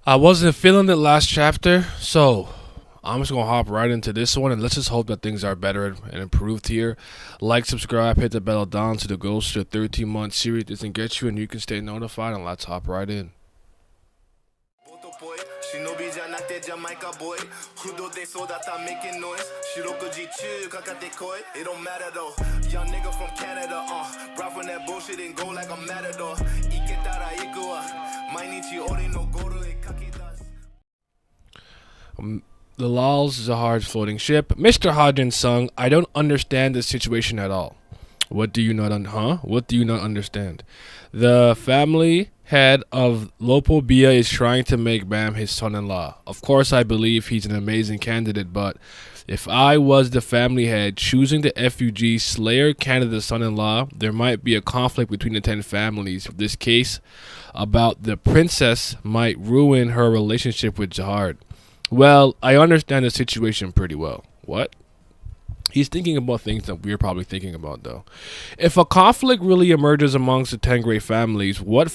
I wasn't feeling it last chapter, so I'm just gonna hop right into this one, and let's just hope that things are better and improved here. Like, subscribe, hit the bell down to the goals to a 13-month series doesn't get you, and you can stay notified. And let's hop right in. It don't matter though. Young nigga from Canada, brought from that bullshit and go like a matador. The Lal's Zahar's floating ship. Mr. Hodgins sung, I don't understand the situation at all. What do you not What do you not understand? The family head of Lopobia is trying to make Bam his son-in-law. Of course, I believe he's an amazing candidate, but if I was the family head choosing the F.U.G Slayer candidate's son-in-law, there might be a conflict between the 10 families. This case about the princess might ruin her relationship with Zahar. Well, I understand the situation pretty well. What? He's thinking about things that we're probably thinking about, though. If a conflict really emerges amongst the 10 great families, what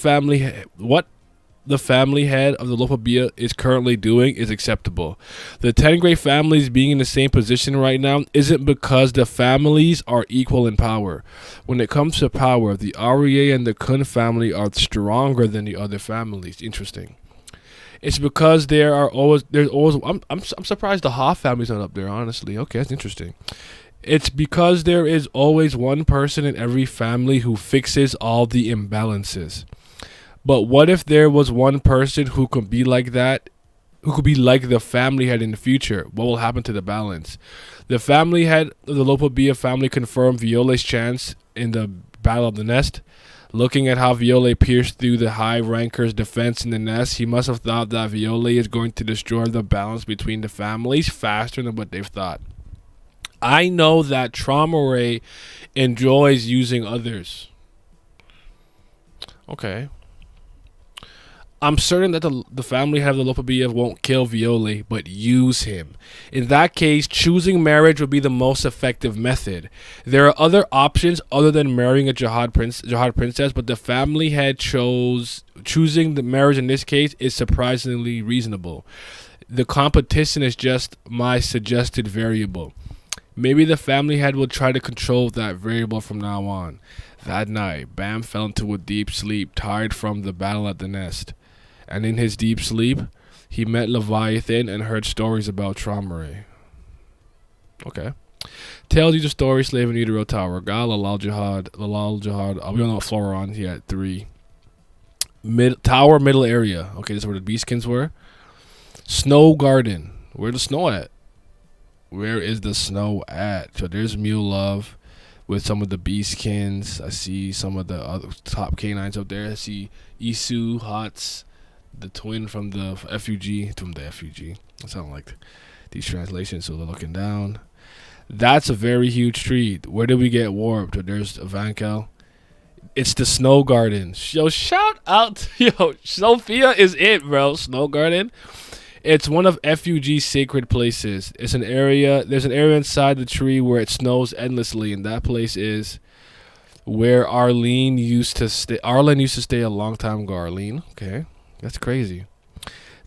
the family head of the Lopobia is currently doing is acceptable. The 10 great families being in the same position right now isn't because the families are equal in power. When it comes to power, the Aurier and the Kun family are stronger than the other families. Interesting. It's because there's always I'm surprised the Ha family's not up there, honestly. Okay, that's interesting. It's because there is always one person in every family who fixes all the imbalances. But what if there was one person who could be like that, who could be like the family head in the future? What will happen to the balance? The family head of the Lopobia family confirmed Viole's chance in the Battle of the Nest. Looking at how Viole pierced through the Haigh-Rankers' defense in the nest, he must have thought that Viole is going to destroy the balance between the families faster than what they've thought. I know that Traumore enjoys using others. Okay. I'm certain that the family head of the Lopobia won't kill Viole, but use him. In that case, choosing marriage would be the most effective method. There are other options other than marrying a Jihad princess, but the family head choosing the marriage in this case is surprisingly reasonable. The competition is just my suggested variable. Maybe the family head will try to control that variable from now on. That night, Bam fell into a deep sleep, tired from the battle at the nest. And in his deep sleep, he met Leviathan and heard stories about Traumore. Okay. Tells you the story, Slave in Utero Tower. Gal, Lalal Jihad. We don't know what floor we're on. He had 3. Tower middle area. Okay, this is where the beaskins were. Snow Garden. Where's the snow at? Where is the snow at? So there's Mule Love with some of the beastkins. I see some of the other top canines up there. I see Isu, Hots, the twin from the F.U.G. I sound like these translations, so they're looking down. That's a very huge tree. Where did we get warped? There's Vankel. It's the Snow Garden. Yo, shout out. Yo, Sophia is it, bro. Snow Garden. It's one of F.U.G's sacred places. There's an area inside the tree where it snows endlessly, and that place is where Arlene used to stay. Arlen used to stay a long time ago. Arlene, okay, that's crazy.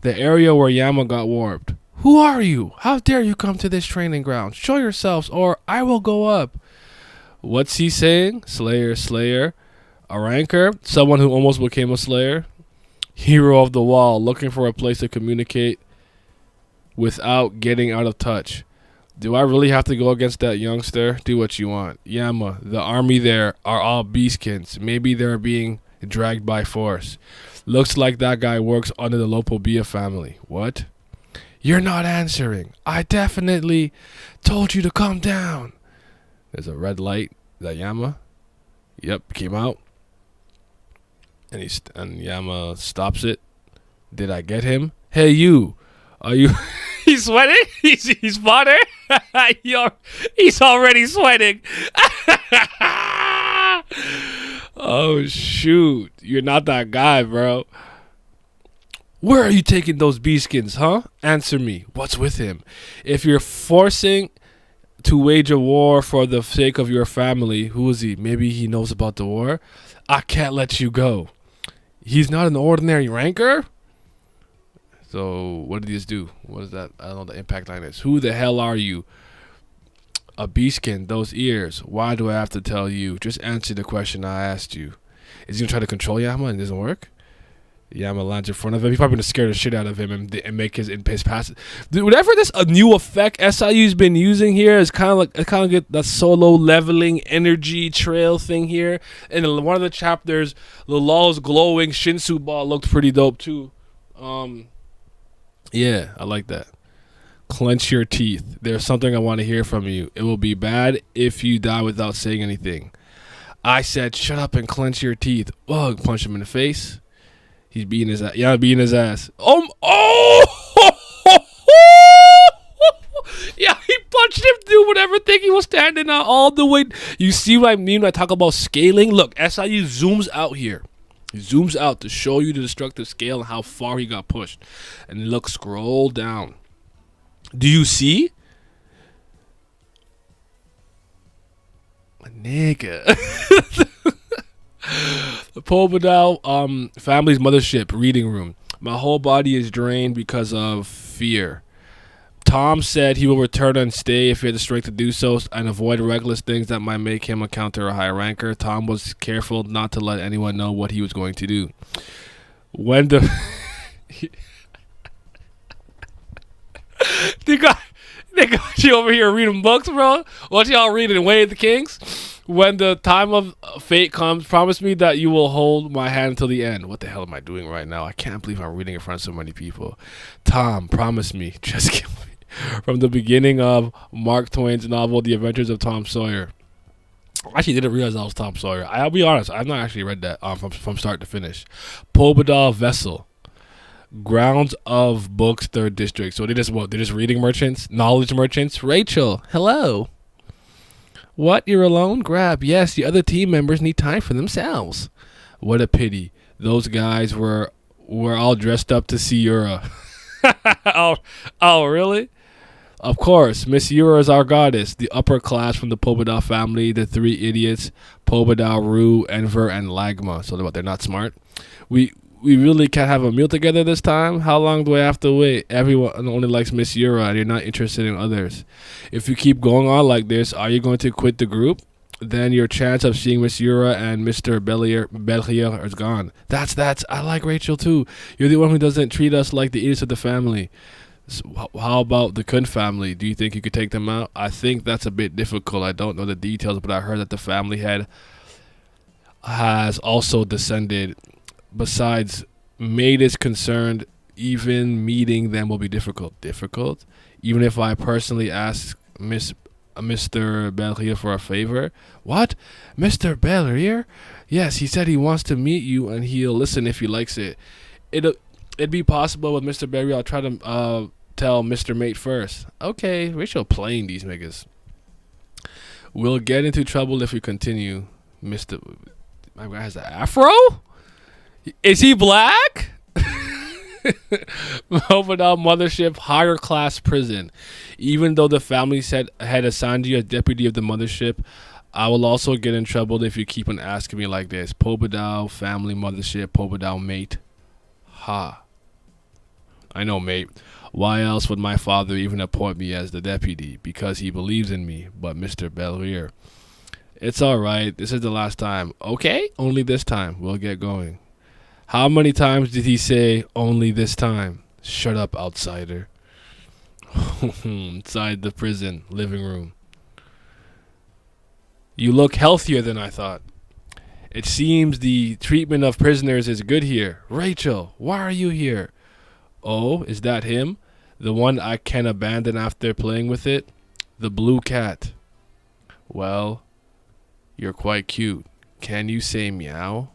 The area where Yama got warped. Who are you? How dare you come to this training ground? Show yourselves, or I will go up. What's he saying? Slayer. A ranker? Someone who almost became a slayer? Hero of the wall, looking for a place to communicate without getting out of touch. Do I really have to go against that youngster? Do what you want. Yama, the army there are all beastkins. Maybe they're being dragged by force. Looks like that guy works under the Lopobia family. What? You're not answering. I definitely told you to calm down. There's a red light. Is that Yama? Yep, came out. And Yama stops it. Did I get him? Hey, you. Are you... He's sweating? He's water? He's already sweating. Oh, shoot. You're not that guy, bro. Where are you taking those beaskins, huh? Answer me. What's with him? If you're forcing to wage a war for the sake of your family, who is he? Maybe he knows about the war? I can't let you go. He's not an ordinary ranker? So what did these do? What is that? I don't know what the impact line is. Who the hell are you? A beastkin, those ears. Why do I have to tell you? Just answer the question I asked you. Is he gonna try to control Yama and it doesn't work? Yama lands in front of him. He's probably gonna scare the shit out of him and make his pass. Dude, whatever this a new effect SIU's been using here is kind of get that solo leveling energy trail thing here. And in one of the chapters, the Law's glowing Shinsu ball looked pretty dope too. Yeah, I like that. Clench your teeth. There's something I want to hear from you. It will be bad if you die without saying anything. I said, shut up and clench your teeth. Ugh, punch him in the face. He's beating his ass. Yeah, beating his ass. Yeah, he punched him through whatever thing he was standing on all the way. You see what I mean when I talk about scaling? Look, SIU zooms out here. He zooms out to show you the destructive scale and how far he got pushed. And look, scroll down. Do you see? Nigga. The Pobadal family's mothership reading room. My whole body is drained because of fear. Tom said he will return and stay if he had the strength to do so and avoid reckless things that might make him encounter a high ranker. Tom was careful not to let anyone know what he was going to do. When the they got you over here reading books, bro. What y'all reading? Way of the Kings? When the time of fate comes, promise me that you will hold my hand until the end. What the hell am I doing right now? I can't believe I'm reading in front of so many people. Tom, promise me. Just kill me. From the beginning of Mark Twain's novel, The Adventures of Tom Sawyer. I actually didn't realize that was Tom Sawyer. I'll be honest, I've not actually read that from start to finish. Pobadal Vessel. Grounds of Books, 3rd District. So they're just reading merchants, knowledge merchants. Rachel, hello. What, you're alone? Grab. Yes, the other team members need time for themselves. What a pity. Those guys were all dressed up to see Yura. Oh, really? Of course, Miss Yura is our goddess, the upper class from the Pobadal family, the 3 idiots, Pobadal, Rue, Enver, and Lagma. So they're not smart. We really can't have a meal together this time? How long do I have to wait? Everyone only likes Miss Yura and you're not interested in others. If you keep going on like this, are you going to quit the group? Then your chance of seeing Miss Yura and Mr. Bellier is gone. That's I like Rachel too. You're the one who doesn't treat us like the idiots of the family. So how about the Kun family? Do you think you could take them out? I think that's a bit difficult. I don't know the details, but I heard that the family head has also descended. Besides, Maid is concerned even meeting them will be difficult. Difficult? Even if I personally ask Mr. Bellier for a favor? What? Mr. Bellier? Yes, he said he wants to meet you and he'll listen if he likes it. It'd be possible with Mr. Bellier. I'll try to tell Mr. Mate first. Okay, Rachel playing these niggas. We'll get into trouble if we continue. My guy has an afro? Is he black? Pobadal mothership, higher class prison. Even though the family had assigned you as deputy of the mothership, I will also get in trouble if you keep on asking me like this. Pobadal family mothership, Pobadal mate. Ha. I know, mate. Why else would my father even appoint me as the deputy? Because he believes in me. But Mr. Bellier, it's all right. This is the last time. Okay? Only this time. We'll get going. How many times did he say, only this time? Shut up, outsider. Inside the prison living room. You look healthier than I thought. It seems the treatment of prisoners is good here. Rachel, why are you here? Oh, is that him? The one I can abandon after playing with it? The blue cat. Well, you're quite cute. Can you say meow?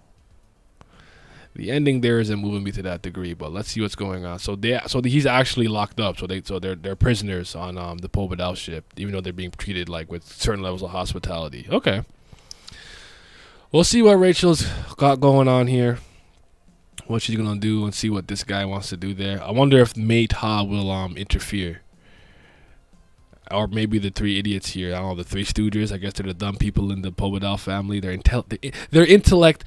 The ending there isn't moving me to that degree, but let's see what's going on. So he's actually locked up. So they're prisoners on the Pobadal ship, even though they're being treated like with certain levels of hospitality. Okay, we'll see what Rachel's got going on here, what she's gonna do, and see what this guy wants to do there. I wonder if Mate Ha will interfere. or maybe the three idiots here. I don't know, the three stooges. I guess they're the dumb people in the Povedal family. Their intellect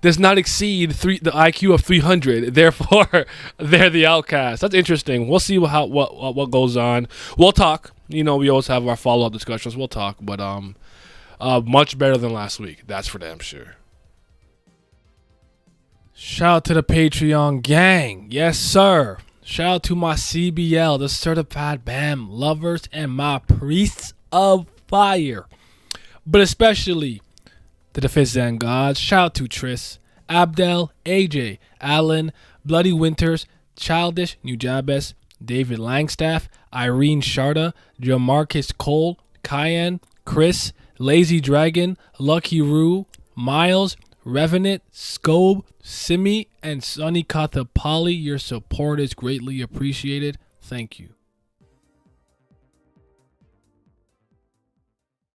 does not exceed the IQ of 300. Therefore, they're the outcasts. That's interesting. We'll see what goes on. We'll talk. We always have our follow-up discussions. We'll talk, but much better than last week. That's for damn sure. Shout out to the Patreon gang. Yes, sir. Shout out to my CBL, the Certified BAM lovers, and my priests of fire. But especially to the Fifth Zen gods. Shout out to Tris, Abdel, AJ, Alan, Bloody Winters, Childish, Nujabes, David Langstaff, Irene Sharda, Jamarcus Cole, Cayenne, Chris, Lazy Dragon, Lucky Roo, Miles, Revenant, Scobe, Simi, and Sunny Kathapali. Your support is greatly appreciated. Thank you.